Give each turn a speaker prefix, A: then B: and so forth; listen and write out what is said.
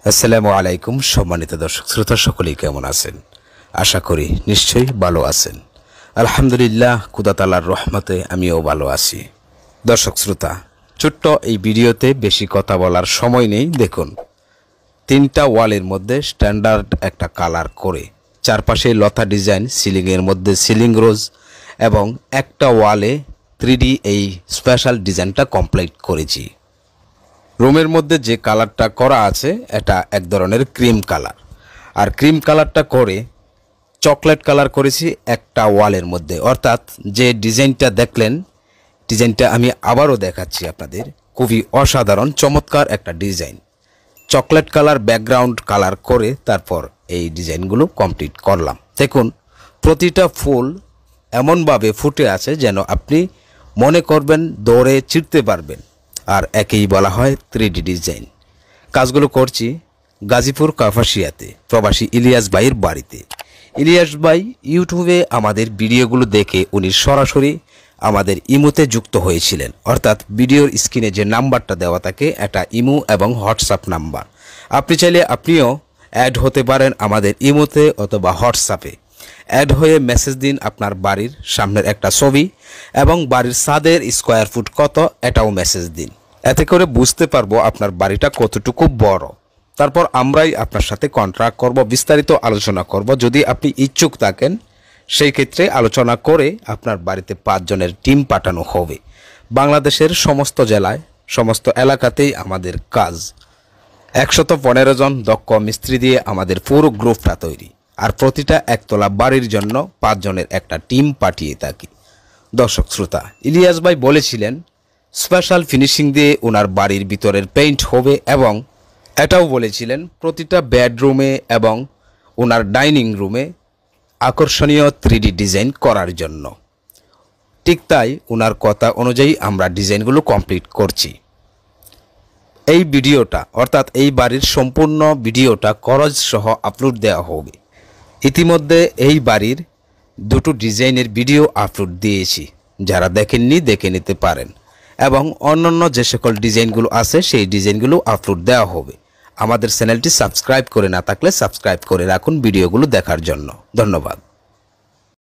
A: আসসালামু আলাইকুম সম্মানিত দর্শক শ্রোতা সকলেই কেমন আছেন? আশা করি নিশ্চয়ই ভালো আছেন। আলহামদুলিল্লাহ, খোদা তাআলার রহমতে আমিও ভালো আছি। দর্শক শ্রোতা, ছোট্ট এই ভিডিওতে বেশি কথা বলার সময় নেই। দেখুন, তিনটা ওয়ালের মধ্যে স্ট্যান্ডার্ড একটা কালার করে, চারপাশে লতা ডিজাইন, সিলিংয়ের মধ্যে সিলিং রোজ এবং একটা ওয়ালে 3D এই স্পেশাল ডিজাইনটা কমপ্লিট করেছি। রুমের মধ্যে যে কালারটা করা আছে এটা এক ধরনের ক্রিম কালার, আর ক্রিম কালারটা করে চকলেট কালার করেছি একটা ওয়ালের মধ্যে। অর্থাৎ যে ডিজাইনটা দেখলেন, ডিজাইনটা আমি আবারও দেখাচ্ছি আপনাদের। খুবই অসাধারণ চমৎকার একটা design. Chocolate colour background colour করে তারপর এই ডিজাইনগুলো কমপ্লিট করলাম। দেখুন, প্রতিটা ফুল এমনভাবে ফুটে আছে যেন আপনি মনে করবেন দৌড়ে ছিঁড়তে পারবেন। আর একেই বলা হয় 3D ডিজাইন। কাজগুলো করছি গাজীপুর কাপাসিয়াতে প্রবাসী ইলিয়াস ভাইয়ের বাড়িতে। ইলিয়াস ভাই ইউটিউবে আমাদের ভিডিওগুলো দেখে উনি সরাসরি আমাদের ইমোতে যুক্ত হয়েছিলেন। অর্থাৎ ভিডিওর স্ক্রিনে যে নাম্বারটা দেওয়া থাকে এটা ইমো এবং হোয়াটসঅ্যাপ নাম্বার। আপনি চাইলে আপনিও অ্যাড হতে পারেন আমাদের ইমোতে অথবা হোয়াটসঅ্যাপে। অ্যাড হয়ে মেসেজ দিন আপনার বাড়ির সামনের একটা ছবি এবং বাড়ির ছাদের স্কোয়ার ফুট কত এটাও মেসেজ দিন। এতে করে বুঝতে পারবো আপনার বাড়িটা কতটুকু বড়। তারপর আমরাই আপনার সাথে কন্ট্রাক্ট করব, বিস্তারিত আলোচনা করব। যদি আপনি ইচ্ছুক থাকেন সেই ক্ষেত্রে আলোচনা করে আপনার বাড়িতে 5 জনের টিম পাঠানো হবে। বাংলাদেশের সমস্ত জেলায় সমস্ত এলাকাতেই আমাদের কাজ। 115 জন দক্ষ মিস্ত্রি দিয়ে আমাদের পুরো গ্রুপটা তৈরি। আর প্রতিটা একতলা বাড়ির জন্য 5 জনের একটা টিম পাঠিয়ে থাকি। দর্শক শ্রোতা, ইলিয়াস ভাই বলেছিলেন স্পেশাল ফিনিশিং দিয়ে ওনার বাড়ির ভিতরের পেইন্ট হবে এবং এটাও বলেছিলেন প্রতিটা বেডরুমে এবং ওনার ডাইনিং রুমে আকর্ষণীয় 3D ডিজাইন করার জন্য। ঠিক তাই ওনার কথা অনুযায়ী আমরা ডিজাইনগুলো কমপ্লিট করছি। এই ভিডিওটা অর্থাৎ এই বাড়ির সম্পূর্ণ ভিডিওটা খরচ সহ আপলোড দেওয়া হবে। ইতিমধ্যে এই বাড়ির 2টো ডিজাইনের ভিডিও আপলোড দিয়েছি, যারা দেখেননি দেখে নিতে পারেন। এবং অন্যান্য যে সকল ডিজাইনগুলো আছে সেই ডিজাইনগুলো আপলোড দেওয়া হবে। আমাদের চ্যানেলটি সাবস্ক্রাইব করে না থাকলে সাবস্ক্রাইব করে রাখুন ভিডিওগুলো দেখার জন্য। ধন্যবাদ।